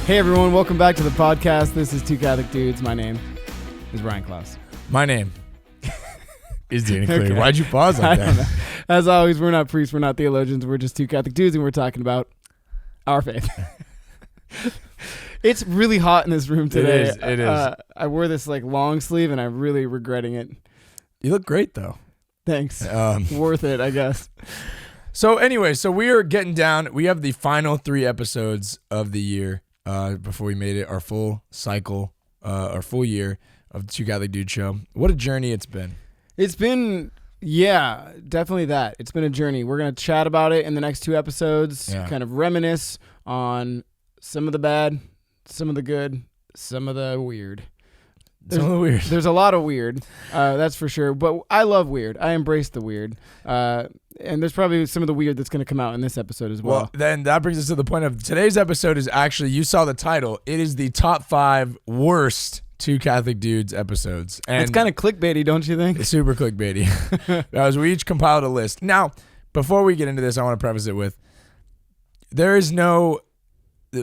Hey everyone, welcome back to the podcast. This is Two Catholic Dudes. My name is Ryan Klaus. My name is Danny Cleary. Okay. Why'd you pause like that? As always, we're not priests, we're not theologians, we're just two Catholic dudes, and we're talking about our faith. It's really hot in this room today. It is. I wore this like long sleeve, and I'm really regretting it. You look great though. Thanks. Worth it, I guess. So anyway, we are getting down. We have the final 3 episodes of the year. Before we made it our full cycle, our full year of the Two Catholic Dude Show. What a journey it's been. It's been, yeah, definitely that. It's been a journey. We're going to chat about it in the next 2 episodes, kind of reminisce on some of the bad, some of the good, some of the weird. There's a lot of weird, that's for sure. But I love weird. I embrace the weird. And there's probably some of the weird that's going to come out in this episode as well. Well, then that brings us to the point of today's episode is actually, you saw the title. It is the top 5 worst Two Catholic Dudes episodes. And it's kind of clickbaity, don't you think? It's super clickbaity. As we each compiled a list. Now, before we get into this, I want to preface it with,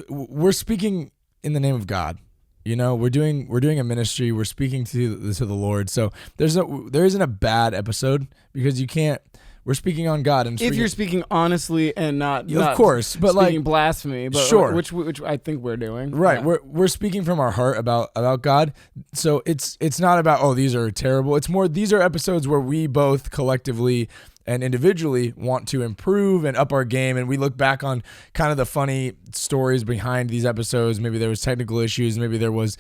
we're speaking in the name of God. You know, we're doing a ministry. We're speaking to the Lord. So there isn't a bad episode because we're speaking on God. And if you're speaking honestly and not of course, but speaking blasphemy, but sure, which I think we're doing. Right. Yeah. We're speaking from our heart about God. So it's not about, oh, these are terrible. It's more, these are episodes where we both collectively and individually want to improve and up our game. And we look back on kind of the funny stories behind these episodes. Maybe there was technical issues. Maybe there was,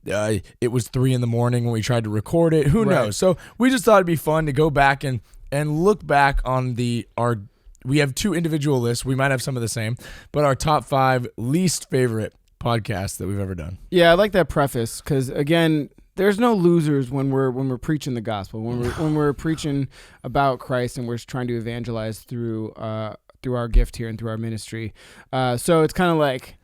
it was 3 a.m. when we tried to record it. Who knows? So we just thought it'd be fun to go back and look back on we have 2 individual lists. We might have some of the same, but our top 5 least favorite podcasts that we've ever done. Yeah. I like that preface. 'Cause again, there's no losers when we're preaching the gospel, when we're preaching about Christ and we're trying to evangelize through our gift here and through our ministry. So it's kind of like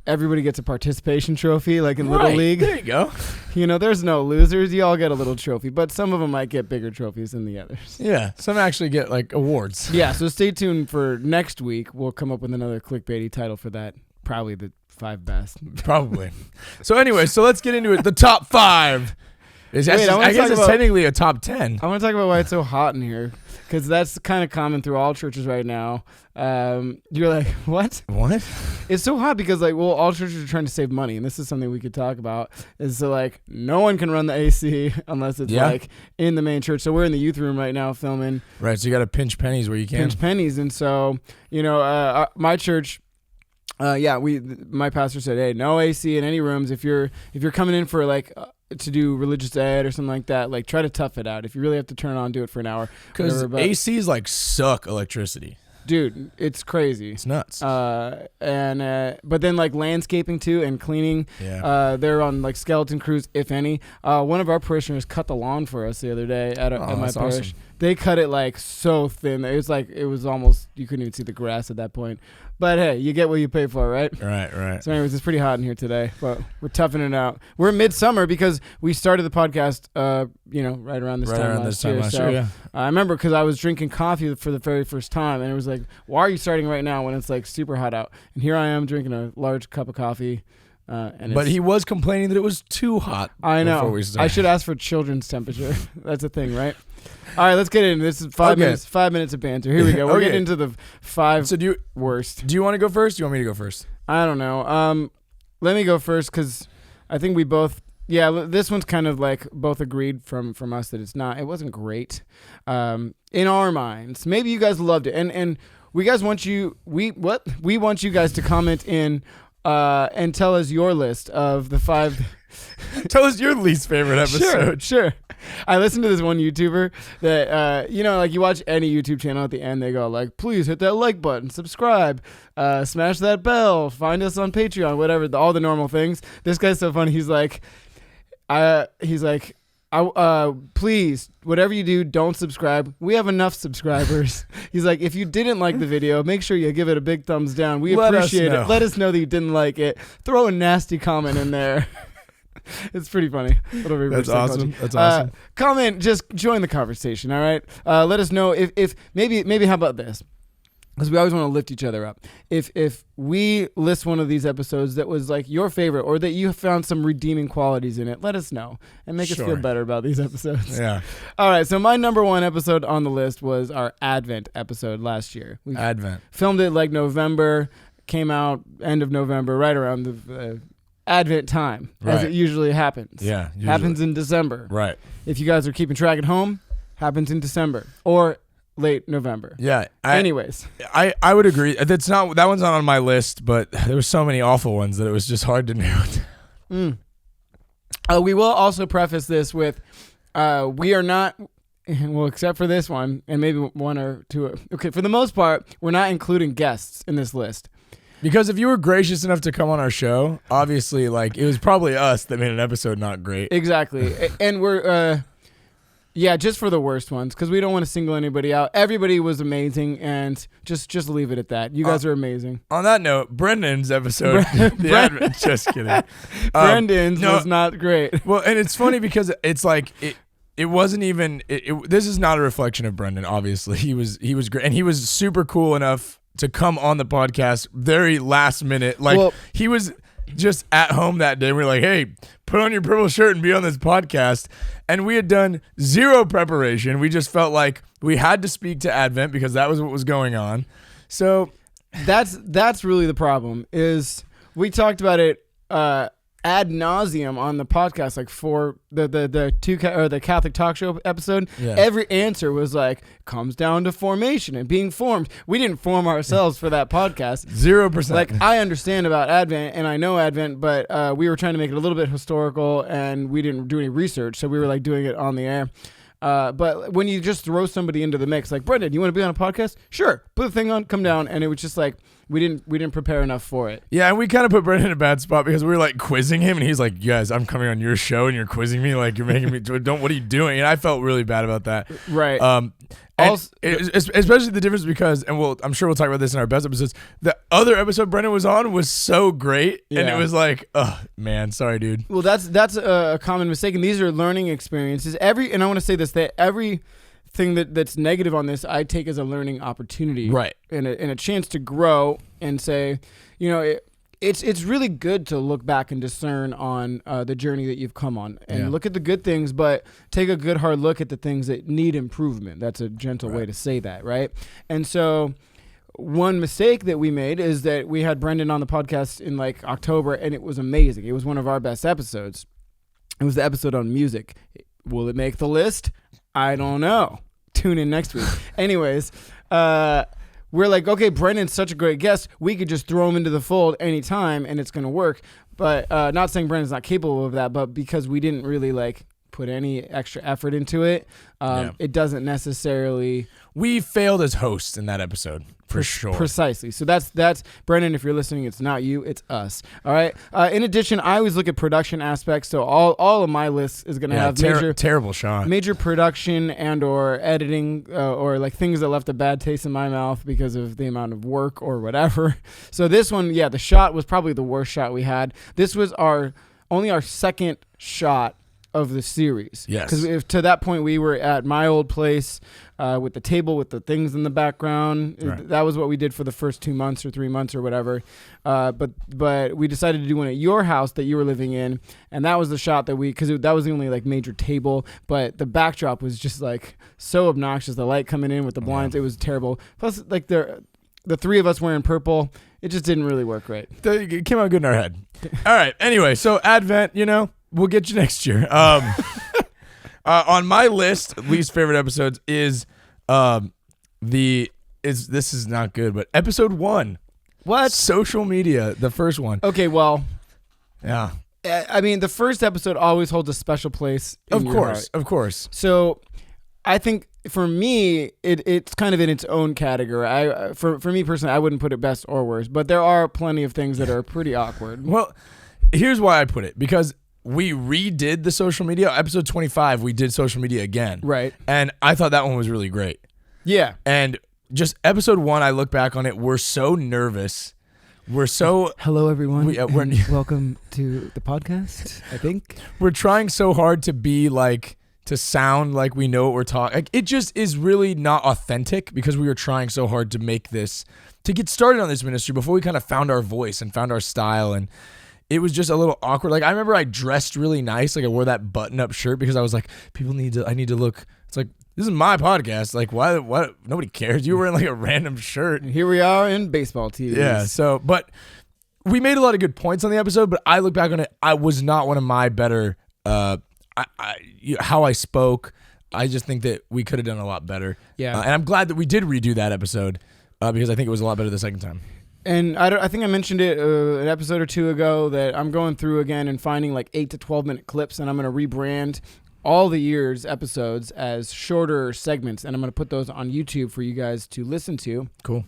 everybody gets a participation trophy, like in Little League. There you go. You know, there's no losers. You all get a little trophy, but some of them might get bigger trophies than the others. Yeah, some actually get like awards. Yeah, so stay tuned for next week. We'll come up with another clickbaity title for that. Probably the 5 best. Probably. So anyway, let's get into it. The top 5. I guess it's technically a top 10. I want to talk about why it's so hot in here, because that's kind of common through all churches right now. You're like, what? What? It's so hot because, like, well, all churches are trying to save money, and this is something we could talk about. Is so, like, no one can run the AC unless it's like in the main church. So we're in the youth room right now filming. Right. So you got to pinch pennies where you can. Pinch pennies, and so my church. My pastor said, hey, no AC in any rooms. If you're coming in for like to do religious ed or something like that, like try to tough it out. If you really have to turn it on, do it for an hour. Because ACs like suck electricity. Dude, it's crazy. It's nuts. But then like landscaping too and cleaning. Yeah. They're on like skeleton crews, if any. One of our parishioners cut the lawn for us the other day at my parish. Awesome. They cut it like so thin. It was almost, you couldn't even see the grass at that point. But hey, you get what you pay for, right? Right. So anyways, it's pretty hot in here today, but we're toughing it out. We're in midsummer because we started the podcast, right around this time last year. So I remember because I was drinking coffee for the very first time, and it was like, why are you starting right now when it's like super hot out? And here I am drinking a large cup of coffee. But he was complaining that it was too hot. I know. Before we started. I should ask for children's temperature. That's a thing, right? All right, let's get into this. This is 5 minutes. 5 minutes of banter. Here we go. We're getting into the 5 worst. Do you want to go first? Do you want me to go first? I don't know. Let me go first because I think we both. Yeah, this one's kind of like both agreed from us that it wasn't great. In our minds, maybe you guys loved it, and we want you guys to comment in and tell us your list of the 5. Tell us your least favorite episode. Sure. I listened to this one YouTuber that, like you watch any YouTube channel at the end, they go like, please hit that like button, subscribe, smash that bell, find us on Patreon, whatever, all the normal things. This guy's so funny. He's like, Please, whatever you do, don't subscribe. We have enough subscribers. He's like, if you didn't like the video, make sure you give it a big thumbs down. We appreciate it. Let us know that you didn't like it. Throw a nasty comment in there. It's pretty funny. That's awesome. That's awesome. Comment, just join the conversation. All right. Let us know if maybe how about this? Because we always want to lift each other up. If we list one of these episodes that was like your favorite or that you found some redeeming qualities in it, let us know and make us feel better about these episodes. Yeah. All right. So my number one episode on the list was our Advent episode last year. We filmed it like November, came out end of November, right around the Advent time, as it usually happens. Yeah. Happens in December. Right. If you guys are keeping track at home, happens in December or late November. Yeah. Anyways, I would agree. That one's not on my list, but there were so many awful ones that it was just hard to narrow. We will also preface this with, we are not, well, except for this one and maybe one or two. Okay, for the most part, we're not including guests in this list. Because if you were gracious enough to come on our show, obviously, like, it was probably us that made an episode not great. Exactly. And we're, just for the worst ones, because we don't want to single anybody out. Everybody was amazing, and just leave it at that. You guys are amazing. On that note, Brendan's episode, just kidding. Brendan's was not great. Well, and it's funny because it's like it wasn't even. This is not a reflection of Brendan. Obviously, he was great, and he was super cool enough to come on the podcast very last minute. Like, he was just at home that day. We were like, hey, put on your purple shirt and be on this podcast. And we had done zero preparation. We just felt like we had to speak to Advent because that was what was going on. So that's really the problem. Is we talked about it ad nauseum on the podcast, like for the Catholic talk show episode. Yeah. Every answer was like, comes down to formation and being formed. We didn't form ourselves for that podcast. 0%. Like, I understand about Advent and I know Advent, but we were trying to make it a little bit historical and we didn't do any research, so we were like doing it on the air. But when you just throw somebody into the mix, like, Brendan, you want to be on a podcast? Sure, put the thing on, come down, and it was just like we didn't prepare enough for it. Yeah, and we kind of put Brendan in a bad spot because we were like quizzing him, and he's like, "You guys, I'm coming on your show, and you're quizzing me, like you're making me what are you doing?" And I felt really bad about that. Right. Especially the difference because, and I'm sure we'll talk about this in our best episodes. The other episode Brendan was on was so great, and it was like, oh man, sorry, dude. Well, that's a common mistake, and these are learning experiences. And I want to say this, that everything that's negative on this, I take as a learning opportunity, right, and a chance to grow and say, it's really good to look back and discern on the journey that you've come on and look at the good things, but take a good hard look at the things that need improvement. That's a gentle way to say that, right? And so one mistake that we made is that we had Brendan on the podcast in like October, and it was amazing. It was one of our best episodes. It was the episode on music. Will it make the list? I don't know. Tune in next week. Anyways, we're like, okay, Brendan's such a great guest. We could just throw him into the fold anytime and it's going to work. But not saying Brendan's not capable of that, but because we didn't really like put any extra effort into it, it doesn't necessarily. We failed as hosts in that episode. For sure. Precisely. So that's Brendan, if you're listening, it's not you, it's us. All right. In addition, I always look at production aspects. So all of my lists is going to have terrible shot. Major production and or editing or like things that left a bad taste in my mouth because of the amount of work or whatever. So this one, the shot was probably the worst shot we had. This was only our second shot of the series. Yes. Because to that point we were at my old place with the table with the things in the background. Right. That was what we did for the first 2 months or 3 months or whatever. But we decided to do one at your house that you were living in, and that was the shot that because that was the only like major table, but the backdrop was just like so obnoxious. The light coming in with the blinds, it was terrible. Plus, like the three of us wearing purple, it just didn't really work right. It came out good in our head. All right. Anyway, so Advent, we'll get you next year. On my list, least favorite episodes is this is not good, but episode 1. What? Social media, the first one. Okay, well. Yeah. I mean, the first episode always holds a special place in your heart. Of course. So I think for me, it's kind of in its own category. For me personally, I wouldn't put it best or worst, but there are plenty of things that are pretty awkward. Well, here's why I put it, because we redid the social media. Episode 25, we did social media again. Right. And I thought that one was really great. Yeah. And just episode 1, I look back on it, we're so nervous. We're so... Hello, everyone. Welcome to the podcast, I think. We're trying so hard to be like... to sound like we know what we're talking. Like, it just is really not authentic because we were trying so hard to make this... to get started on this ministry before we kind of found our voice and found our style, and it was just a little awkward. Like, I remember I dressed really nice. Like, I wore that button-up shirt because I was like, I need to look... It's like, this is my podcast. Like, why? What? Nobody cares. You were in like a random shirt. And here we are in baseball tees. Yeah. So, but we made a lot of good points on the episode. But I look back on it, I was not one of my better. How I spoke. I just think that we could have done a lot better. Yeah. And I'm glad that we did redo that episode because I think it was a lot better the second time. And I think I mentioned it an episode or two ago that I'm going through again and finding like 8 to 12 minute clips, and I'm going to rebrand all the year's episodes as shorter segments, and I'm going to put those on YouTube for you guys to listen to. Cool.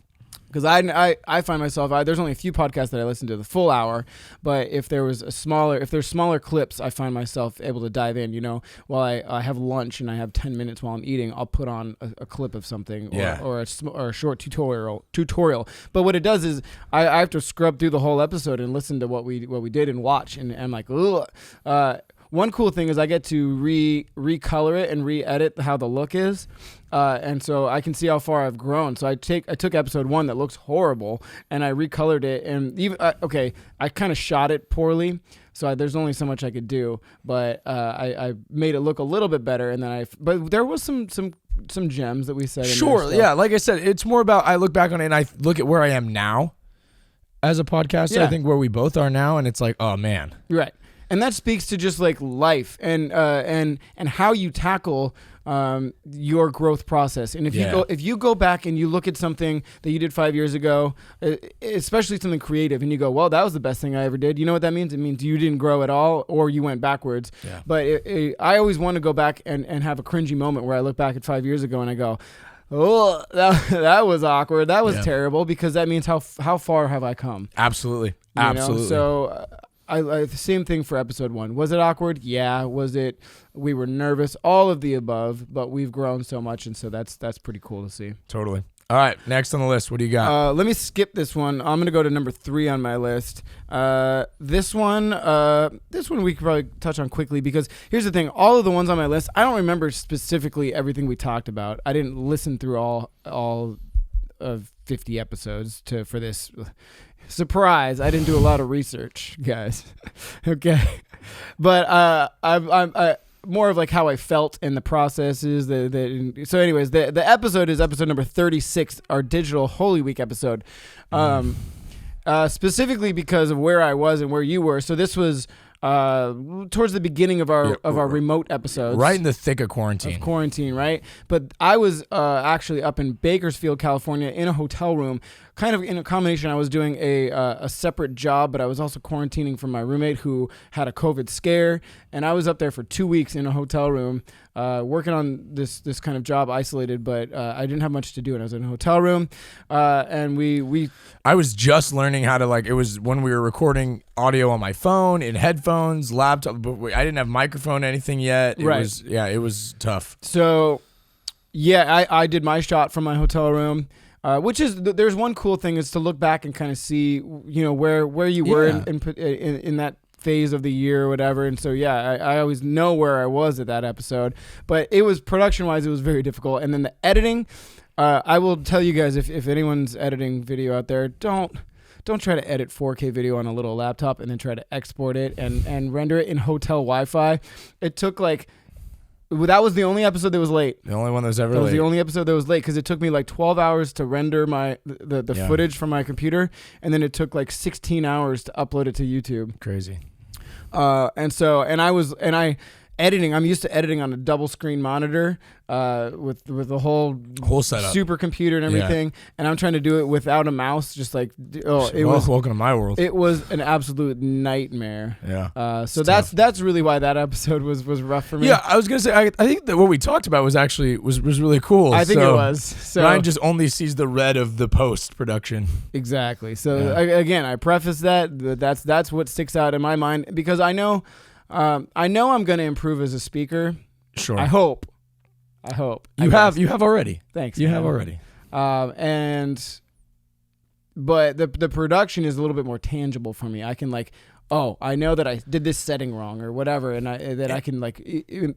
Because I find myself, there's only a few podcasts that I listen to the full hour, but if there's smaller clips, I find myself able to dive in. You know, while I have lunch and I have 10 minutes while I'm eating, I'll put on a clip of something or a short tutorial. But what it does is I have to scrub through the whole episode and listen to what we did and watch, and I'm like, ugh. One cool thing is I get to recolor it and re-edit how the look is, and so I can see how far I've grown. So I took episode 1 that looks horrible, and I recolored it, and even I kind of shot it poorly, so there's only so much I could do, but I made it look a little bit better, and then but there was some gems that we said. Sure, yeah, like I said, it's more about I look back on it and I look at where I am now as a podcaster. Yeah. I think where we both are now, and it's like, oh man, right. And that speaks to just like life and how you tackle your growth process. And if you go back and you look at something that you did 5 years ago, especially something creative, and you go, well, that was the best thing I ever did. You know what that means? It means you didn't grow at all, or you went backwards. Yeah. But I always want to go back and have a cringy moment where I look back at 5 years ago and I go, oh, that was awkward. That was terrible, because that means how far have I come? Absolutely. Absolutely. So I the same thing for episode 1. Was it awkward? Yeah. Was it? We were nervous. All of the above. But we've grown so much, and so that's pretty cool to see. Totally. All right. Next on the list, what do you got? Let me skip this one. I'm gonna go to number 3 on my list. This one we could probably touch on quickly, because here's the thing. All of the ones on my list, I don't remember specifically everything we talked about. I didn't listen through all of 50 episodes for this. Surprise! I didn't do a lot of research, guys. Okay, but I'm more of like how I felt in the processes. So, anyways, the episode is episode number 36, our digital Holy Week episode, specifically because of where I was and where you were. So this was towards the beginning of our remote episodes, right in the thick of quarantine. Right? But I was actually up in Bakersfield, California, in a hotel room, kind of in a combination. I was doing a separate job, but I was also quarantining from my roommate who had a COVID scare, and I was up there for 2 weeks in a hotel room, working on this kind of job, isolated. But I didn't have much to do, and I was in a hotel room, and we. I was just learning how to it was when we were recording audio on my phone, in headphones, laptop. But I didn't have microphone, anything yet. It was tough. So, yeah, I did my shot from my hotel room. Which is, there's one cool thing is to look back and kind of see, where you were in that phase of the year or whatever. And so, I always know where I was at that episode, but it was production-wise, it was very difficult. And then the editing, I will tell you guys, if anyone's editing video out there, don't try to edit 4K video on a little laptop and then try to export it and render it in hotel Wi-Fi. It took that was the only episode that was late. The only one that was ever late. That was the only episode that was late, because it took me 12 hours to render the footage from my computer, and then it took 16 hours to upload it to YouTube. Crazy. I'm used to editing on a double screen monitor with the whole setup, supercomputer and everything, and I'm trying to do it without a mouse. Just welcome to my world. It was an absolute nightmare. Yeah. So that's really why that episode was rough for me. Yeah, I was gonna say I think that what we talked about was actually was really cool. I think it was. So Ryan just only sees the red of the post production. Exactly. So again, I preface that's what sticks out in my mind, because I know. I know I'm going to improve as a speaker. Sure. I hope. You have already. Thanks. You have already. But the production is a little bit more tangible for me. I can I know that I did this setting wrong or whatever, and I can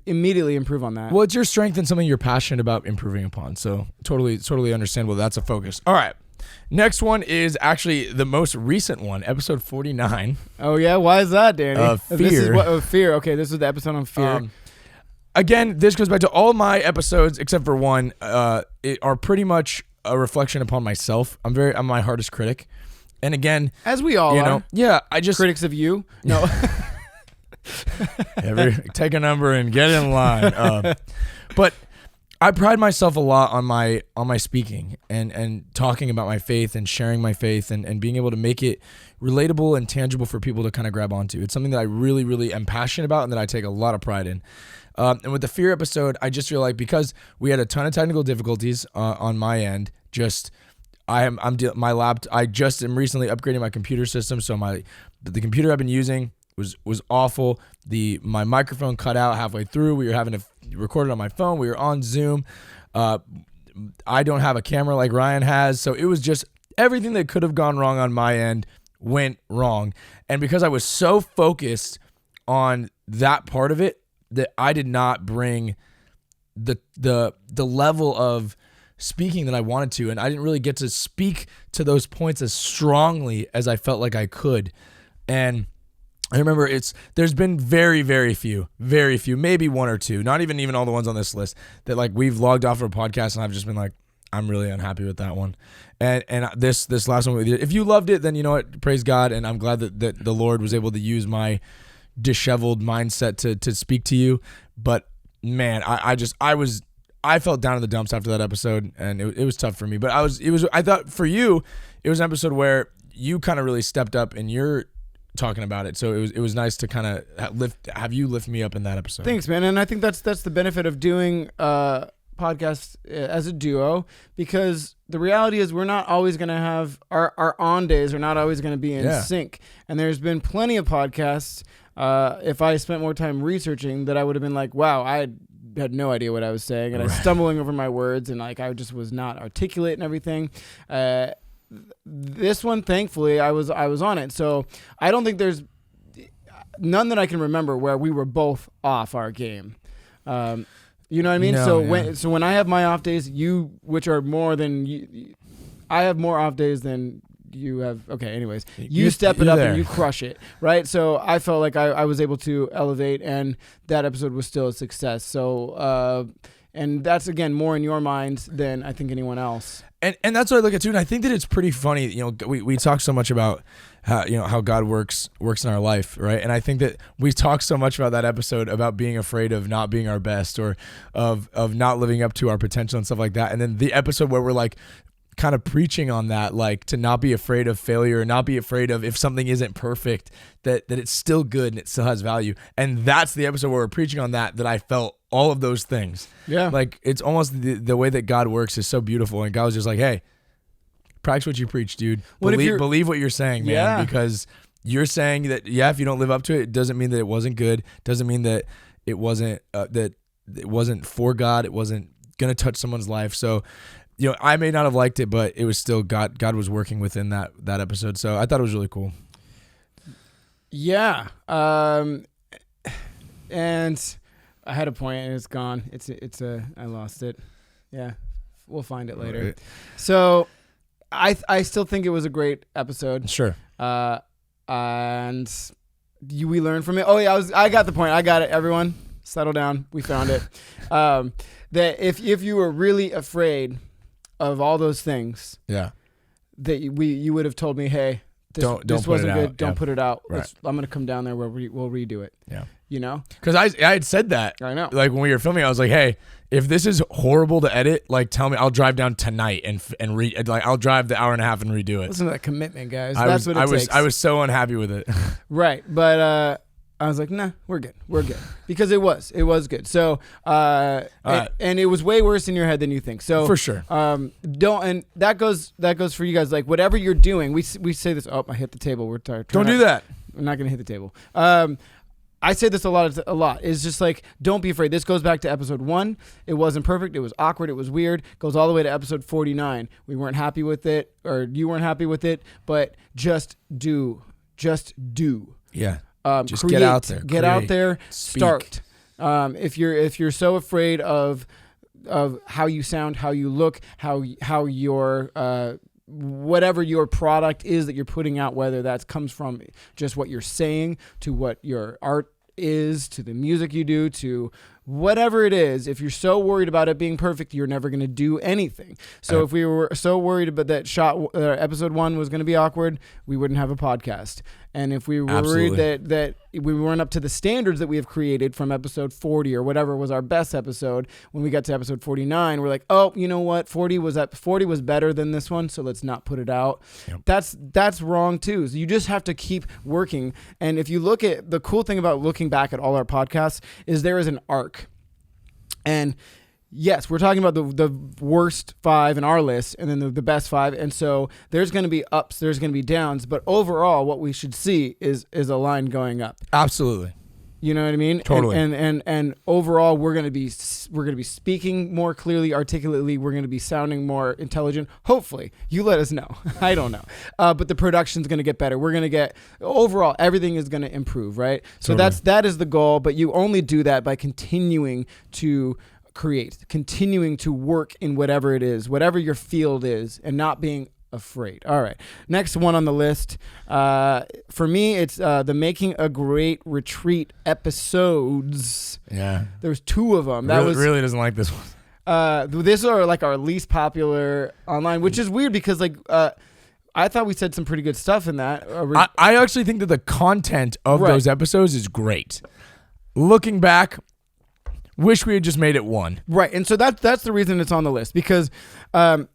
immediately improve on that. Well, it's your strength and something you're passionate about improving upon. So totally understandable. That's a focus. All right. Next one is actually the most recent one, episode 49. Oh yeah, why is that, Danny? Fear. Fear. Okay, this is the episode on fear. Again, this goes back to all my episodes except for one. It are pretty much a reflection upon myself. I'm my hardest critic. And again, as we all are. I just critics of you. No. Take a number and get in line. But I pride myself a lot on my speaking and talking about my faith and sharing my faith and being able to make it relatable and tangible for people to kind of grab onto. It's something that I really, really am passionate about and that I take a lot of pride in. And with the fear episode, I just feel like because we had a ton of technical difficulties on my end, I just am recently upgrading my computer system, so the computer I've been using was awful. My microphone cut out halfway through. We were having to record it on my phone. We were on Zoom. I don't have a camera like Ryan has, so it was just everything that could have gone wrong on my end went wrong. And because I was so focused on that part of it, that I did not bring the level of speaking that I wanted to, and I didn't really get to speak to those points as strongly as I felt like I could. And I remember there's been very, very few, maybe one or two, not even all the ones on this list that we've logged off of a podcast and I've just been like, I'm really unhappy with that one. And this last one with you, if you loved it, then you know what, praise God, and I'm glad that the Lord was able to use my disheveled mindset to speak to you. But man, I felt down in the dumps after that episode, and it was tough for me. But I thought for you, it was an episode where you kind of really stepped up and you're talking about it. So it was nice to kind of have you lift me up in that episode. Thanks, man. And I think that's the benefit of doing podcasts as a duo, because the reality is we're not always going to have our on days are not always going to be in sync. And there's been plenty of podcasts. If I spent more time researching, that I would have been like, wow, I had no idea what I was saying, and I was stumbling over my words, and I just was not articulate and everything. This one, thankfully, I was on it. So I don't think there's none that I can remember where we were both off our game. You know what I mean? No, when I have my off days, which are more than you, I have more off days than you have. Okay, anyways, you step it up and you crush it, right? So I felt like I was able to elevate, and that episode was still a success. So, and that's, again, more in your minds than I think anyone else. And that's what I look at too. And I think that it's pretty funny. You know, we talk so much about how God works in our life, right? And I think that we talk so much about that episode about being afraid of not being our best, or of not living up to our potential and stuff like that. And then the episode where we're like kind of preaching on that, like to not be afraid of failure, not be afraid of if something isn't perfect, that it's still good and it still has value. And that's the episode where we're preaching on that I felt all of those things. Yeah. Like it's almost the way that God works is so beautiful. And God was just like, hey, practice what you preach, dude. Believe what you're saying, man, because you're saying that, if you don't live up to it, it doesn't mean that it wasn't good. Doesn't mean that it wasn't, that it wasn't for God. It wasn't going to touch someone's life. So, you know, I may not have liked it, but it was still God was working within that episode. So I thought it was really cool. Yeah. And I had a point and it's gone. I lost it. Yeah. We'll find it later. Right. So I still think it was a great episode. Sure. And we learned from it. Oh yeah, I got the point. I got it. Everyone settle down. We found it. That if you were really afraid of all those things, that you would have told me, hey, this wasn't good. Don't put it out. Right. I'm gonna come down there where we'll redo it. Yeah, you know, because I had said that. I know. Like when we were filming, I was like, hey, if this is horrible to edit, like tell me. I'll drive down tonight and I'll drive the hour and a half and redo it. Listen to that commitment, guys. That's what it takes. I was so unhappy with it. Right, but I was like, nah, we're good, because it was good. So, and it was way worse in your head than you think. So for sure, and that goes for you guys. Like whatever you're doing, we say this. Oh, I hit the table. We're tired. Don't do that. I'm not gonna hit the table. I say this a lot. It's just like, don't be afraid. This goes back to episode 1. It wasn't perfect. It was awkward. It was weird. Goes all the way to episode 49. We weren't happy with it, or you weren't happy with it, but just do. Just do. Yeah. Just create, get out there. Get out there. Speak. Start. If you're so afraid of how you sound, how you look, how your whatever your product is that you're putting out, whether that comes from just what you're saying to what your art is, to the music you do, to whatever it is, if you're so worried about it being perfect, you're never going to do anything. So if we were so worried about that episode 1 was going to be awkward, we wouldn't have a podcast. And if we were worried that we weren't up to the standards that we have created from episode 40 or whatever was our best episode, when we got to episode 49, we're like, oh, you know what? 40 was better than this one, so let's not put it out. Yep. That's wrong too. So you just have to keep working. And if you look at the cool thing about looking back at all our podcasts is there is an arc. And yes, we're talking about the worst 5 in our list and then the best 5. And so there's going to be ups, there's going to be downs. But overall, what we should see is a line going up. Absolutely. You know what I mean? Totally. And overall, we're going to be speaking more clearly, articulately. We're going to be sounding more intelligent. Hopefully, you let us know. I don't know, but the production's going to get better. We're going to get overall everything is going to improve, right? So Totally. that is the goal. But you only do that by continuing to create, continuing to work in whatever it is, whatever your field is, and not being afraid. All right. Next one on the list. For me, it's the Making a Great Retreat episodes. Yeah. There's 2 of them. That really doesn't like this one. This are like our least popular online, which is weird because I thought we said some pretty good stuff in that. I actually think that the content of those episodes is great. Looking back, wish we had just made it 1. Right. And so that's the reason it's on the list, because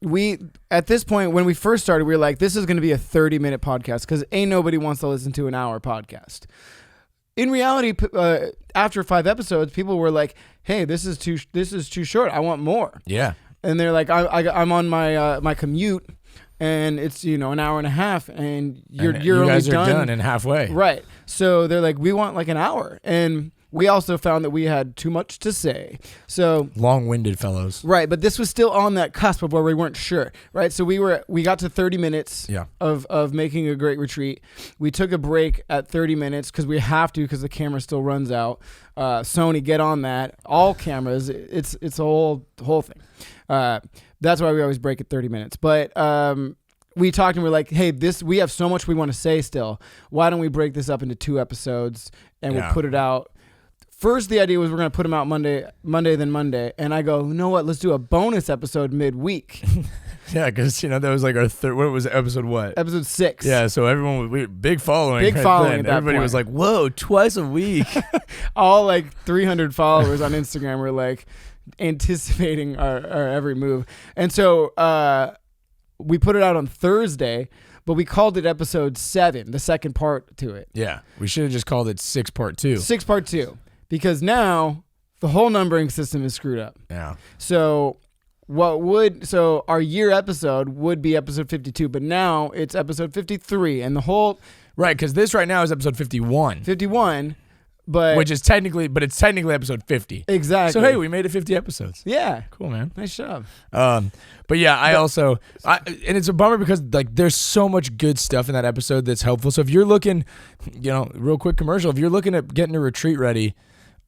we, at this point, when we first started, we were like, this is going to be a 30-minute podcast because ain't nobody wants to listen to an hour podcast. In reality, after 5 episodes, people were like, hey, this is too short. I want more. Yeah. And they're like, I'm on my commute and it's, an hour and a half and you're you guys only are done in halfway. Right. So they're like, we want like an hour. And we also found that we had too much to say. So long-winded fellows. Right, but this was still on that cusp of where we weren't sure, right? So we got to 30 minutes of Making a Great Retreat. We took a break at 30 minutes because we have to, because the camera still runs out. Sony, get on that. All cameras, it's a whole thing. That's why we always break at 30 minutes. But we talked and we're like, hey, we have so much we want to say still. Why don't we break this up into 2 episodes and we'll put it out? First, the idea was we're going to put them out Monday, then Monday. And I go, you know what? Let's do a bonus episode midweek. Yeah, because, that was like our third, what was episode what? Episode 6. Yeah, so everyone, big following. Big following at that Everybody point. was like, whoa, twice a week. All like 300 followers on Instagram were like anticipating our every move. And so we put it out on Thursday, but we called it episode 7, the second part to it. Yeah, we should have just called it 6 part 2. 6 part 2. Because now the whole numbering system is screwed up. Yeah. So our year episode would be episode 52, but now it's episode 53 and the whole. Right. Cause this right now is episode 51, but it's technically episode 50. Exactly. So, hey, we made it 50 episodes. Yeah. Cool, man. Nice job. But yeah, and it's a bummer because like there's so much good stuff in that episode that's helpful. So if you're looking, real quick commercial, if you're looking at getting a retreat ready,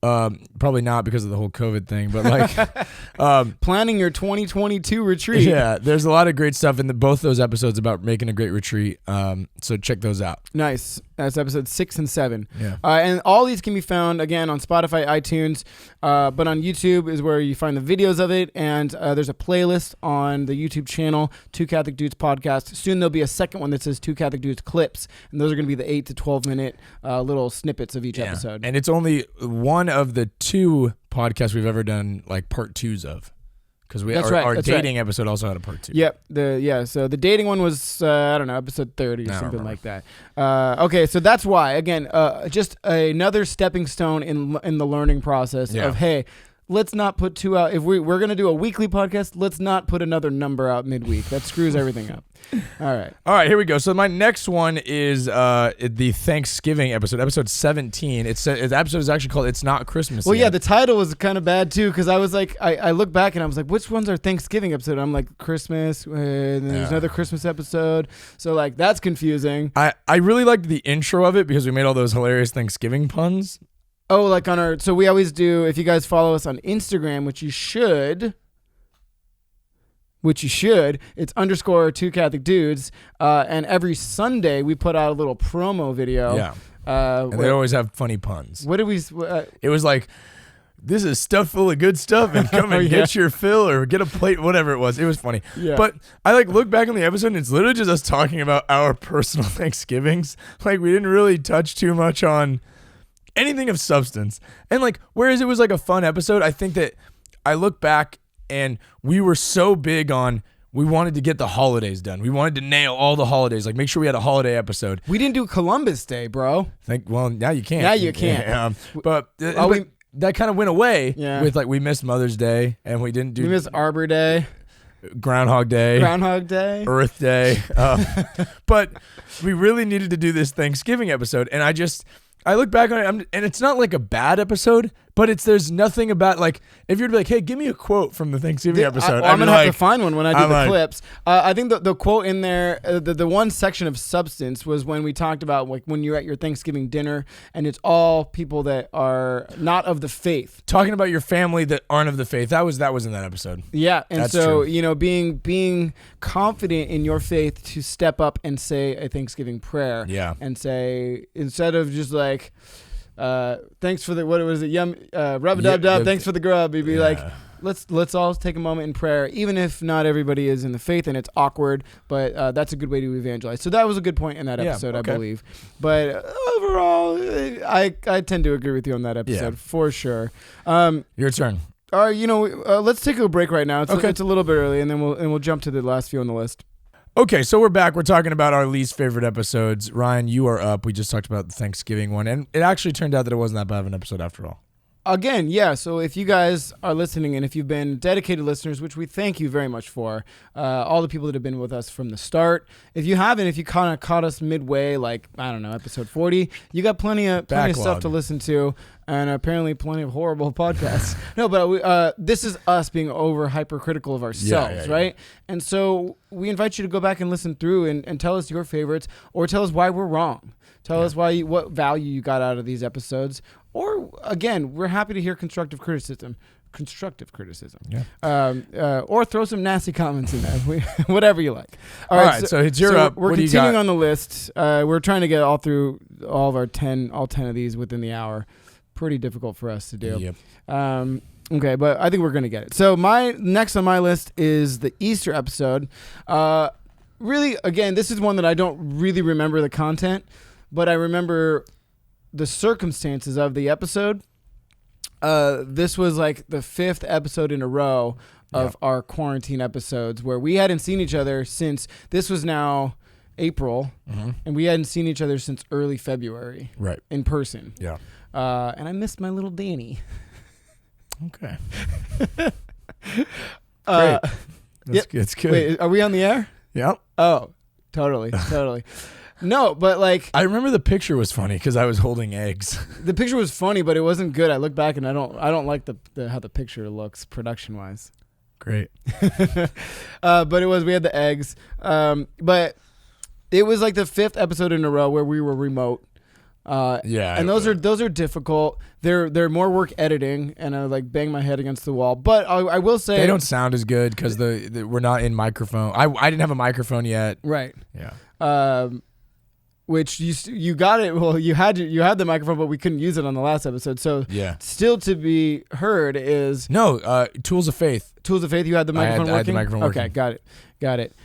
probably not because of the whole COVID thing, but like planning your 2022 retreat. Yeah, there's a lot of great stuff in both those episodes about making a great retreat. So check those out. Nice. That's episode 6 and 7. Yeah. And all these can be found again on Spotify, iTunes, but on YouTube is where you find the videos of it. And there's a playlist on the YouTube channel, 2 Catholic Dudes Podcast. Soon there'll be a second one that says 2 Catholic Dudes Clips, and those are going to be the 8 to 12 minute little snippets of each episode. And it's only one of the 2 podcasts we've ever done like part 2s of. Because our dating episode also had a part 2. Yep. So the dating one was episode 30 or something like that. Okay, so that's why again, just another stepping stone in the learning process of, hey, let's not put 2 out. If we're going to do a weekly podcast, let's not put another number out midweek. That screws everything up. All right, here we go. So my next one is the Thanksgiving episode 17. The episode is actually called "It's Not Christmas." Well, Yet. yeah, the title was kind of bad too because I was like, I look back and I was like, which one's our Thanksgiving episode? I'm like, Christmas, and then there's another Christmas episode. So like that's confusing. I really liked the intro of it because we made all those hilarious Thanksgiving puns. Oh, like so we always do. If you guys follow us on Instagram, which you should. It's _2 Catholic Dudes. And every Sunday we put out a little promo video. Yeah. And they always have funny puns. What did we? It was like, this is stuff full of good stuff and come and get your fill or get a plate, whatever it was. It was funny. Yeah. But I like look back on the episode and it's literally just us talking about our personal Thanksgivings. Like we didn't really touch too much on anything of substance. And like, whereas it was like a fun episode, I think that I look back and we were so big on, we wanted to get the holidays done. We wanted to nail all the holidays, like make sure we had a holiday episode. We didn't do Columbus Day, bro. Well, now you can't. Now you can't. Yeah, but that kind of went away with like we missed Mother's Day and we didn't do. We missed Arbor Day. Groundhog Day, Earth Day. But we really needed to do this Thanksgiving episode. And I look back on it and it's not like a bad episode, but there's nothing about like, if you're to be like, hey, give me a quote from the Thanksgiving episode. I'm going to have to find one when I do the clips. I think the quote in there, the one section of substance was when we talked about like when you're at your Thanksgiving dinner and it's all people that are not of the faith. Talking about your family that aren't of the faith. That was in that episode. Yeah. And that's so, true. Being confident in your faith to step up and say a Thanksgiving prayer. Yeah. And say, instead of just like, thanks for the what was it rub-a-dub-dub, thanks for the grub, you'd be like, let's all take a moment in prayer, even if not everybody is in the faith and it's awkward, but that's a good way to evangelize. So that was a good point in that episode. I believe, but overall I tend to agree with you on that episode for sure. Your turn. All right, let's take a break right now. It's a little bit early, and then we'll jump to the last few on the list. Okay, so we're back. We're talking about our least favorite episodes. Ryan, you are up. We just talked about the Thanksgiving one, and it actually turned out that it wasn't that bad of an episode after all. Again, yeah, so if you guys are listening and if you've been dedicated listeners, which we thank you very much for, all the people that have been with us from the start. If you haven't, if you kind of caught us midway, like, I don't know, episode 40, you got plenty of stuff to listen to and apparently plenty of horrible podcasts. No, but this is us being over hypercritical of ourselves, right? And so we invite you to go back and listen through and tell us your favorites or tell us why we're wrong. Tell us what value you got out of these episodes. Or, again, we're happy to hear constructive criticism. Yeah. Or throw some nasty comments in there. Whatever you like. All right, so it's your up. We're continuing on the list. We're trying to get all through all of all 10 of these within the hour. Pretty difficult for us to do. Yep. Okay, but I think we're going to get it. So next on my list is the Easter episode. Really, again, this is one that I don't really remember the content, but I remember the circumstances of the episode. This was like the 5th episode in a row of our quarantine episodes where we hadn't seen each other since this was now April, and we hadn't seen each other since early February, right, in person. Yeah. And I missed my little Danny. Okay. Great. That's good. Wait, are we on the air? Yep. Oh, totally. No, but like I remember the picture was funny because I was holding eggs. The picture was funny, but it wasn't good. I look back and I don't like how the picture looks production wise. Great. But we had the eggs. But it was like the 5th episode in a row where we were remote. And those are difficult. They're more work editing, and I like bang my head against the wall. But I will say they don't sound as good because we're not in microphone. I didn't have a microphone yet. Right. Yeah. Which you got it. Well, you had the microphone, but we couldn't use it on the last episode. So still to be heard is Tools of Faith. Tools of Faith. You had the microphone working. I had the microphone working. Okay, got it.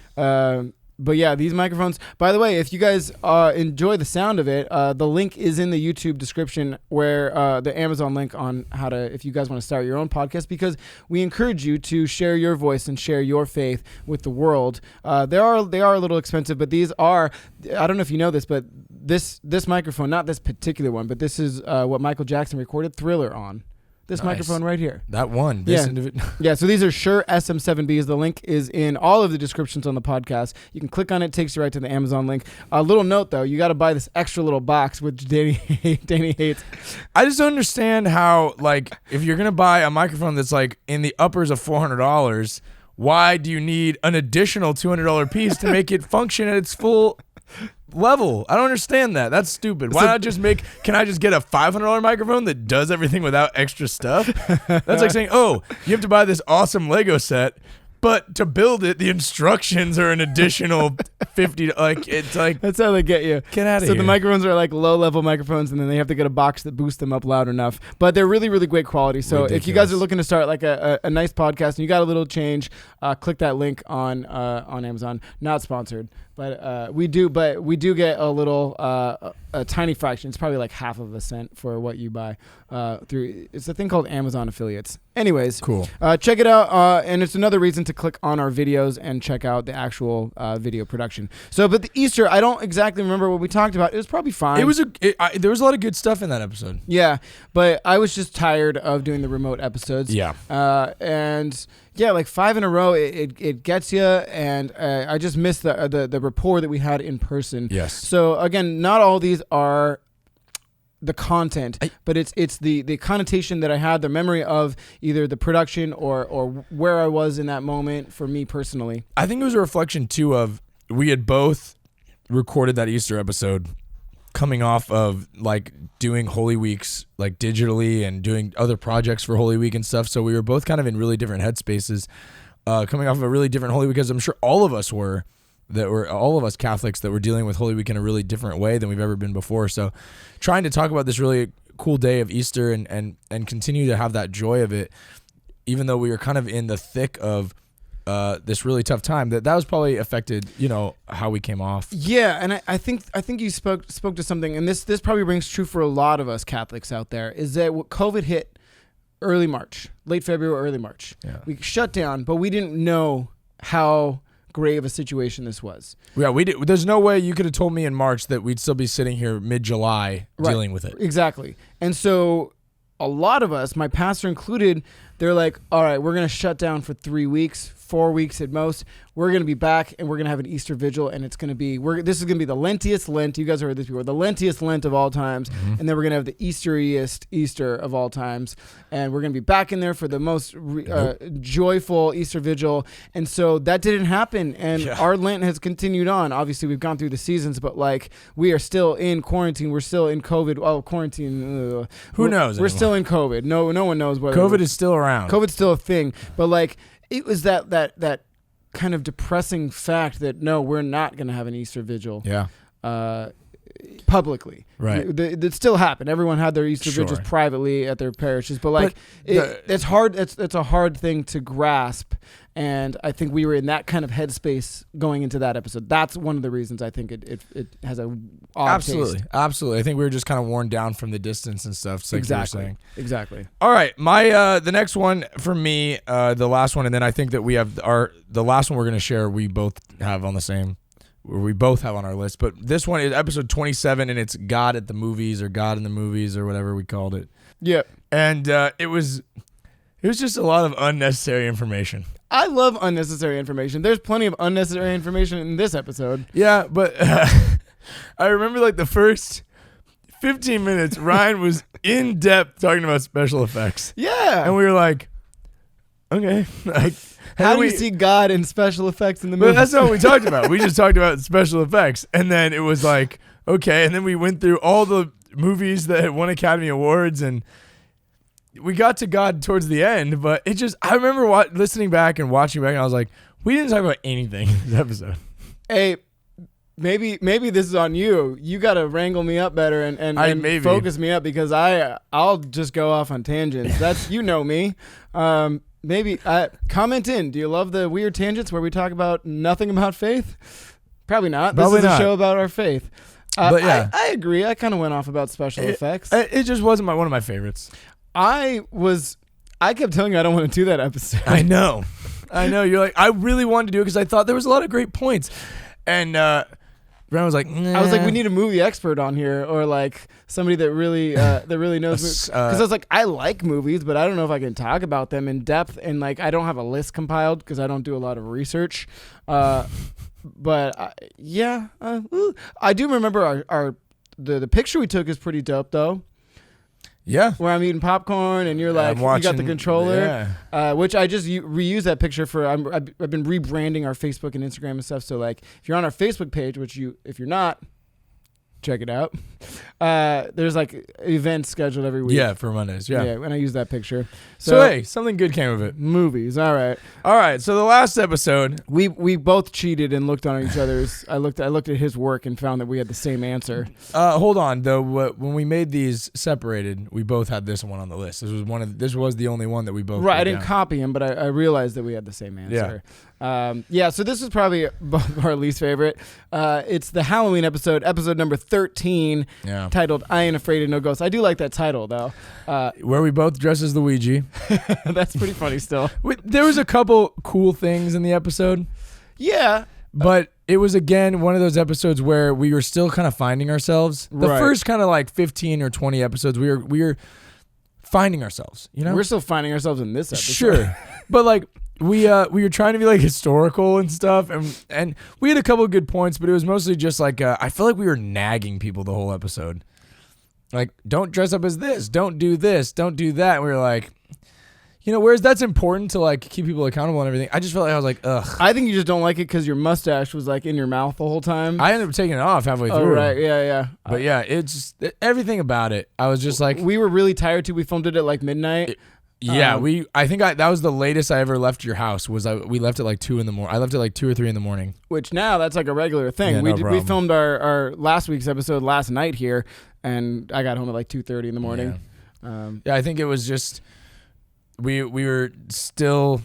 But yeah, these microphones, by the way, if you guys enjoy the sound of it, the link is in the YouTube description where the Amazon link on how to, if you guys want to start your own podcast, because we encourage you to share your voice and share your faith with the world. They are a little expensive, but these are, I don't know if you know this, but this microphone, not this particular one, but this is what Michael Jackson recorded Thriller on. This microphone right here. That one. Yeah, so these are Shure SM7Bs. The link is in all of the descriptions on the podcast. You can click on it. Takes you right to the Amazon link. A little note, though. You got to buy this extra little box, which Danny hates. I just don't understand how, like, if you're going to buy a microphone that's, like, in the uppers of $400, why do you need an additional $200 piece to make it function at its full level? I don't understand that. That's stupid. Why not just can I just get a $500 microphone that does everything without extra stuff? That's like saying, oh, you have to buy this awesome Lego set, but to build it, the instructions are an additional $50. Like, it's like, that's how they get you. Get out of here. So the microphones are like low-level microphones, and then they have to get a box that boosts them up loud enough. But they're really, really great quality. So if you guys are looking to start like a nice podcast and you got a little change, click that link on Amazon. Not sponsored, but we do get a little a tiny fraction. It's probably like half of a cent for what you buy through. It's a thing called Amazon affiliates. Anyways, cool. Check it out, and it's another reason to click on our videos and check out the actual video production. So, but the Easter, I don't exactly remember what we talked about. It was probably fine. There was a lot of good stuff in that episode. Yeah, but I was just tired of doing the remote episodes. Yeah. And yeah, like 5 in a row, it gets you, and I just miss the rapport that we had in person. Yes. So again, not all these are the content, but it's the connotation that I had, the memory of either the production or where I was in that moment for me personally. I think it was a reflection too of we had both recorded that Easter episode coming off of like doing Holy Weeks like digitally and doing other projects for Holy Week and stuff. So we were both kind of in really different headspaces, coming off of a really different Holy Week, because I'm sure all of us Catholics that were dealing with Holy Week in a really different way than we've ever been before. So trying to talk about this really cool day of Easter and continue to have that joy of it, even though we were kind of in the thick of this really tough time, that was probably affected, how we came off. Yeah, and I think you spoke to something, and this probably rings true for a lot of us Catholics out there, is that COVID hit early March, late February, early March. Yeah. We shut down, but we didn't know how grave a situation this was. Yeah, we did. There's no way you could have told me in March that we'd still be sitting here mid-July dealing with it. Exactly. And so a lot of us, my pastor included, they're like, all right, we're going to shut down for 3 weeks, 4 weeks at most. We're going to be back, and we're going to have an Easter vigil, and it's going to be, this is going to be the lentiest Lent. You guys have heard this before, the lentiest Lent of all times, and then we're going to have the Easteriest Easter of all times, and we're going to be back in there for the most joyful Easter vigil. And so that didn't happen, and our Lent has continued on. Obviously, we've gone through the seasons, but like we are still in quarantine. We're still in COVID. Oh, quarantine. Who knows? We're still in COVID. No one knows whether COVID is still around. COVID's still a thing, but like it was that kind of depressing fact that no, we're not going to have an Easter vigil. Yeah. Publicly. Right. That still happened. Everyone had their Easter vigils privately at their parishes, but like it's hard. It's a hard thing to grasp. And I think we were in that kind of headspace going into that episode. That's one of the reasons I think it has a odd taste. Absolutely. I think we were just kind of worn down from the distance and stuff. So Exactly. All right, my the next one for me, the last one, and then I think that we have the last one we're gonna share. We both have on our list, but this one is episode 27, and it's God at the Movies, or God in the Movies, or whatever we called it. Yeah. And it was just a lot of unnecessary information. I love unnecessary information. There's plenty of unnecessary information in this episode. Yeah, but I remember like the first 15 minutes, Ryan was in depth talking about special effects. Yeah. And we were like, okay. Like, how do you see God in special effects in the movie? But that's not what we talked about. We just talked about special effects. And then it was like, okay. And then we went through all the movies that had won Academy Awards, and we got to God towards the end, but it just, I remember listening back and watching back, and I was like, we didn't talk about anything in this episode. Hey, maybe this is on you. You got to wrangle me up better and focus me up, because I'll just go off on tangents. That's, me. Maybe comment in. Do you love the weird tangents where we talk about nothing about faith? Probably not. This is a show about our faith. But yeah, I agree. I kind of went off about special effects. It just wasn't one of my favorites. I kept telling you I don't want to do that episode. I know. You're like, I really wanted to do it because I thought there was a lot of great points. And Brandon was like, nah. I was like, we need a movie expert on here, or like somebody that really knows movies. Because I was like, I like movies, but I don't know if I can talk about them in depth, and like I don't have a list compiled because I don't do a lot of research. But I do remember the picture we took is pretty dope though. Yeah. Where I'm eating popcorn and you're like, you got the controller, which I just reuse that picture for. I've been rebranding our Facebook and Instagram and stuff. So like, if you're on our Facebook page, if you're not, check it out. There's like events scheduled every week. Yeah, for Mondays. Yeah. And I use that picture. So hey, something good came of it. Movies. All right. So the last episode, we both cheated and looked on each other's. I looked at his work and found that we had the same answer. Hold on though. When we made these separated, we both had this one on the list. This was the only one that we both. Right. I didn't copy him, but I realized that we had the same answer. Yeah. So this is probably both our least favorite. It's the Halloween episode number 13, titled "I Ain't Afraid of No Ghosts." I do like that title though. Where we both dress as Luigi. That's pretty funny still. There was a couple cool things in the episode. Yeah. But it was, again, one of those episodes where we were still kind of finding ourselves. The first kind of like 15 or 20 episodes, we were finding ourselves, you know? We're still finding ourselves in this episode. Sure. But like we were trying to be like historical and stuff, and we had a couple of good points, but it was mostly just like I feel like we were nagging people the whole episode. Like, don't dress up as this, don't do this, don't do that. And we were like, you know, whereas that's important to like keep people accountable and everything. I just felt like I was like, ugh. I think you just don't like it because your mustache was like in your mouth the whole time. I ended up taking it off halfway through. Oh, right. Yeah. But yeah, it's everything about it. I was just like, we were really tired too. We filmed it at like midnight. I think that was the latest I ever left your house. We left at like 2 in the morning. I left at like 2 or 3 in the morning. Which now that's like a regular thing. Yeah, we filmed our last week's episode last night here, and I got home at like 2:30 in the morning. Yeah, I think it was just we were still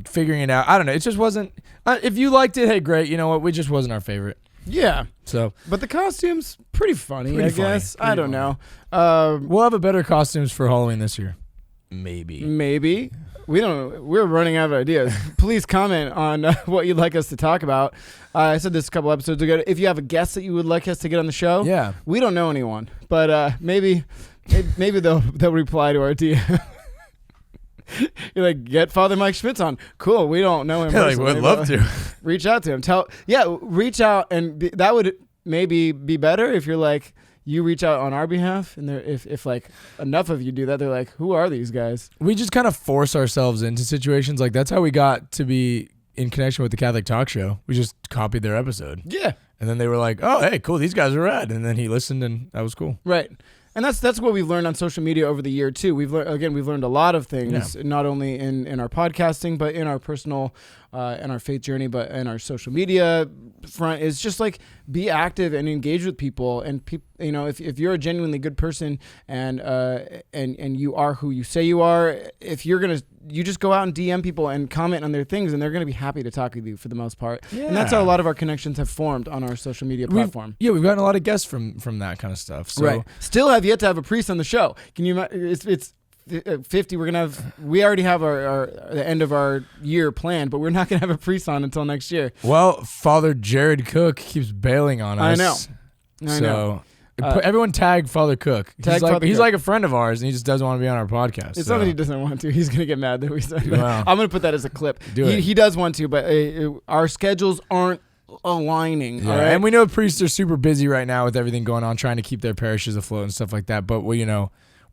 figuring it out. I don't know. It just wasn't. If you liked it, hey, great. You know what? We just wasn't our favorite. Yeah. So, but the costume's pretty funny. I guess. I don't know. We'll have a better costumes for Halloween this year. Maybe. We don't. We're running out of ideas. Please comment on what you'd like us to talk about. I said this a couple episodes ago. If you have a guest that you would like us to get on the show, we don't know anyone, but maybe they'll reply to our DM. You're like, get Father Mike Schmitz on. Cool. We don't know him. Like, would love to reach out to him. Reach out, and that would maybe be better if you're like. You reach out on our behalf, and if like enough of you do that, they're like, who are these guys? We just kind of force ourselves into situations. Like, that's how we got to be in connection with the Catholic Talk Show. We just copied their episode. Yeah. And then they were like, oh, hey, cool, these guys are rad. And then he listened, and that was cool. Right. And that's what we've learned on social media over the year too. We've learned a lot of things, not only in our podcasting, but in our personal, in our faith journey, but in our social media front. Is just like be active and engage with people. And you know, if you're a genuinely good person and you are who you say you are, you just go out and DM people and comment on their things, and they're gonna be happy to talk with you for the most part. Yeah. And that's how a lot of our connections have formed on our social media platform. We've gotten a lot of guests from that kind of stuff. So. Right. Still have yet to have a priest on the show. Can you? It's 50. We're gonna have. We already have the end of our year planned, but we're not gonna have a priest on until next year. Well, Father Jared Cook keeps bailing on us. I know. Everyone tag Father Cook. He's like a friend of ours, and he just doesn't want to be on our podcast. It's not that he doesn't want to. He's gonna get mad that we said. Wow. I'm gonna put that as a clip. He does want to, but our schedules aren't aligning. Yeah. All right? And we know priests are super busy right now with everything going on, trying to keep their parishes afloat and stuff like that. But we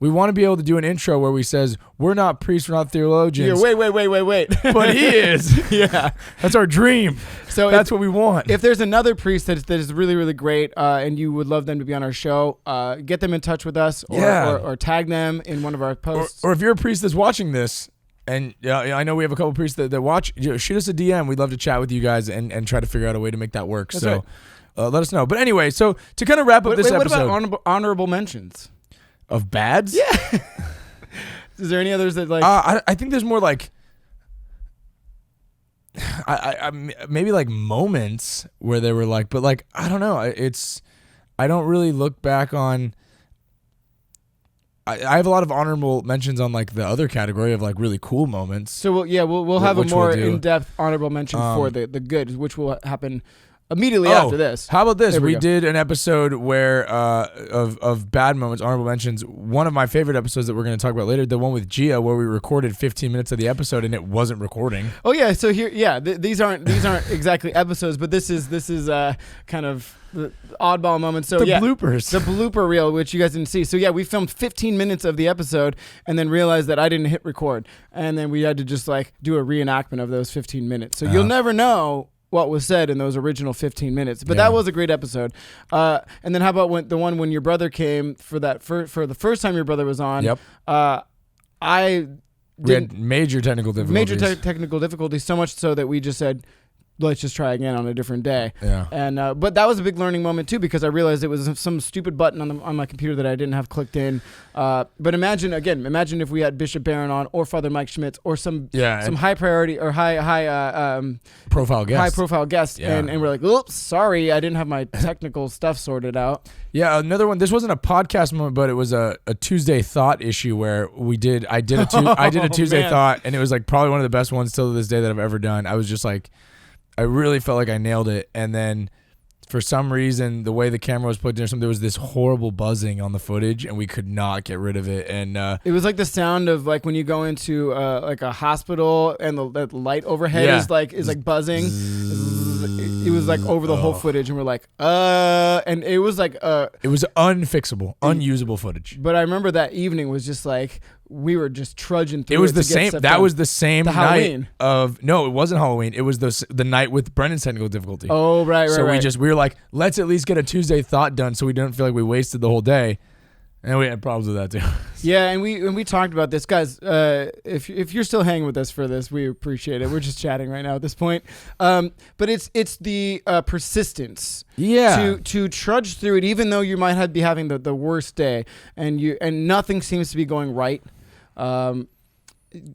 want to be able to do an intro where we says we're not priests, we're not theologians. Yeah, wait. But he is. Yeah, that's our dream. So that's what we want. If there's another priest that is really, really great, and you would love them to be on our show, get them in touch with us, or tag them in one of our posts. Or if you're a priest that's watching this. And I know we have a couple priests that watch. Shoot us a DM. We'd love to chat with you guys and try to figure out a way to make that work. That's so right. Let us know. But anyway, so to kind of wrap up this episode. What about honorable mentions? Of bads? Yeah. Is there any others that like... I think there's more like... I maybe like moments where they were like... But like, I don't know. I don't really look back on... I have a lot of honorable mentions on like the other category of like really cool moments. So we'll have a more in-depth honorable mention for the good, which will happen immediately after this. How about this? There we We go. did an episode where of bad moments, honorable mentions. One of my favorite episodes that we're going to talk about later, the one with Gia, where we recorded 15 minutes of the episode and it wasn't recording. Oh yeah, so here, these aren't exactly episodes, but this is kind of the oddball moment. So Bloopers, the blooper reel, which you guys didn't see. So yeah, we filmed 15 minutes of the episode and then realized that I didn't hit record, and then we had to just like do a reenactment of those 15 minutes. So you'll never know what was said in those original 15 minutes, but that was a great episode. And then how about when your brother came for that for the first time your brother was on? Yep. We had major technical difficulties. Technical difficulties, so much so that we just said, let's just try again on a different day. Yeah. And but that was a big learning moment too, because I realized it was some stupid button on my computer that I didn't have clicked in. But imagine if we had Bishop Barron on, or Father Mike Schmitz, or some high priority or high profile guest. and we're like, oops, sorry, I didn't have my technical stuff sorted out. Yeah, another one. This wasn't a podcast moment, but it was a Tuesday thought issue where I did a Tuesday thought, and it was like probably one of the best ones till to this day that I've ever done. I was just like, I really felt like I nailed it, and then for some reason, the way the camera was put in or something, there was this horrible buzzing on the footage, and we could not get rid of it. And it was like the sound of like when you go into like a hospital and the light overhead is like buzzing. It was like over the whole footage, and we're like, and it was like it was unfixable, unusable footage. But I remember that evening was just like we were just trudging through. It was the same. That was the same night Halloween. No, it wasn't Halloween. It was the night with Brendan's technical difficulty. Oh right. So we were like, let's at least get a Tuesday thought done, so we don't feel like we wasted the whole day. And we had problems with that too. Yeah, and we talked about this, guys. If you're still hanging with us for this, we appreciate it. We're just chatting right now at this point. But it's the persistence. Yeah. To trudge through it, even though you might be having the worst day, and nothing seems to be going right.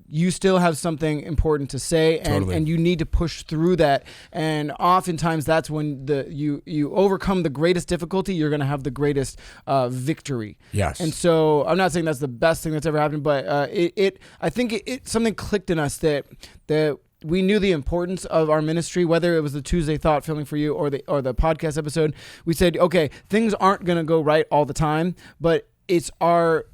You still have something important to say, and you need to push through that. And oftentimes that's when you overcome the greatest difficulty, you're going to have the greatest victory. Yes. And so I'm not saying that's the best thing that's ever happened, but I think something clicked in us that we knew the importance of our ministry, whether it was the Tuesday Thought filming for you or the podcast episode. We said, okay, things aren't going to go right all the time, but it's our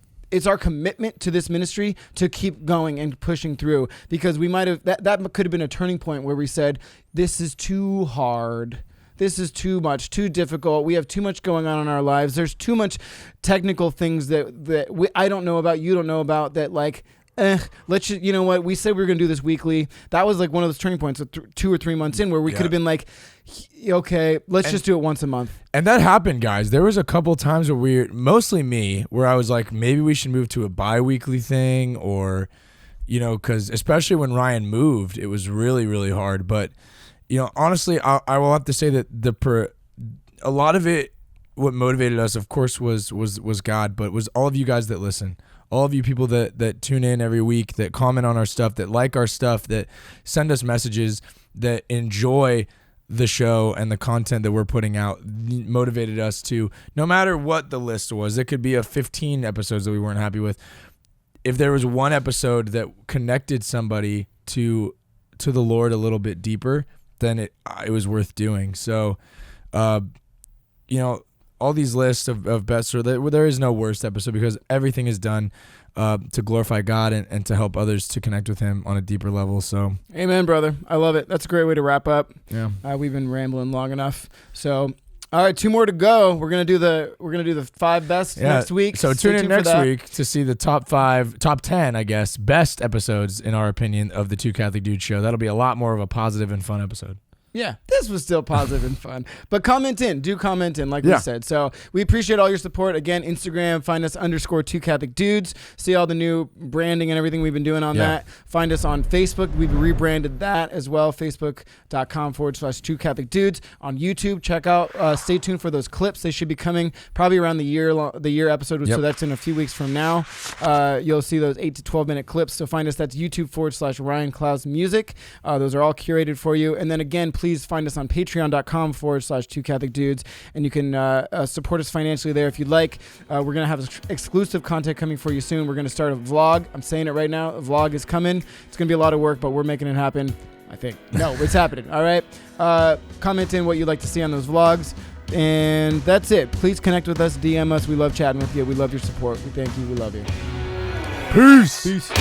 commitment to this ministry to keep going and pushing through, because we might have that could have been a turning point where we said, this is too hard. This is too much, too difficult. We have too much going on in our lives. There's too much technical things that I don't know about, you don't know about, that like, let's just, you know what? We said we were going to do this weekly. That was like one of those turning points 2 or 3 months in where we could have been like, okay, let's just do it once a month. And that happened, guys. There was a couple times where mostly me, where I was like, maybe we should move to a bi-weekly thing, or, because especially when Ryan moved, it was really, really hard. But, honestly, I will have to say that a lot of it, what motivated us, of course, was God, but was all of you guys that listen. All of you people that tune in every week, that comment on our stuff, that like our stuff, that send us messages, that enjoy the show and the content that we're putting out, motivated us to, no matter what the list was, it could be 15 episodes that we weren't happy with. If there was one episode that connected somebody to the Lord a little bit deeper, then it was worth doing. So, all these lists of best, there is no worst episode, because everything is done to glorify God and to help others to connect with Him on a deeper level. So, amen, brother. I love it. That's a great way to wrap up. Yeah, we've been rambling long enough. So, all right, 2 more to go. We're gonna do the 5 best next week. So tune in next week to see the top 10, I guess, best episodes in our opinion of the Two Catholic Dudes show. That'll be a lot more of a positive and fun episode. Yeah, this was still positive and fun. But do comment in, like we said. So we appreciate all your support. Again, Instagram, find us _Two Catholic Dudes. See all the new branding and everything we've been doing on that. Find us on Facebook. We've rebranded that as well, facebook.com/Two Catholic Dudes. On YouTube, check out, stay tuned for those clips. They should be coming probably around the year episode, so that's in a few weeks from now. You'll see those 8 to 12 minute clips. So find us, that's YouTube /RyanClouseMusic. Those are all curated for you. And then again, please find us on patreon.com/2catholicdudes, and you can support us financially there if you'd like. We're going to have exclusive content coming for you soon. We're going to start a vlog. I'm saying it right now. A vlog is coming. It's going to be a lot of work, but we're making it happen, I think. No, it's happening. All right. Comment in what you'd like to see on those vlogs. And that's it. Please connect with us. DM us. We love chatting with you. We love your support. We thank you. We love you. Peace. Peace.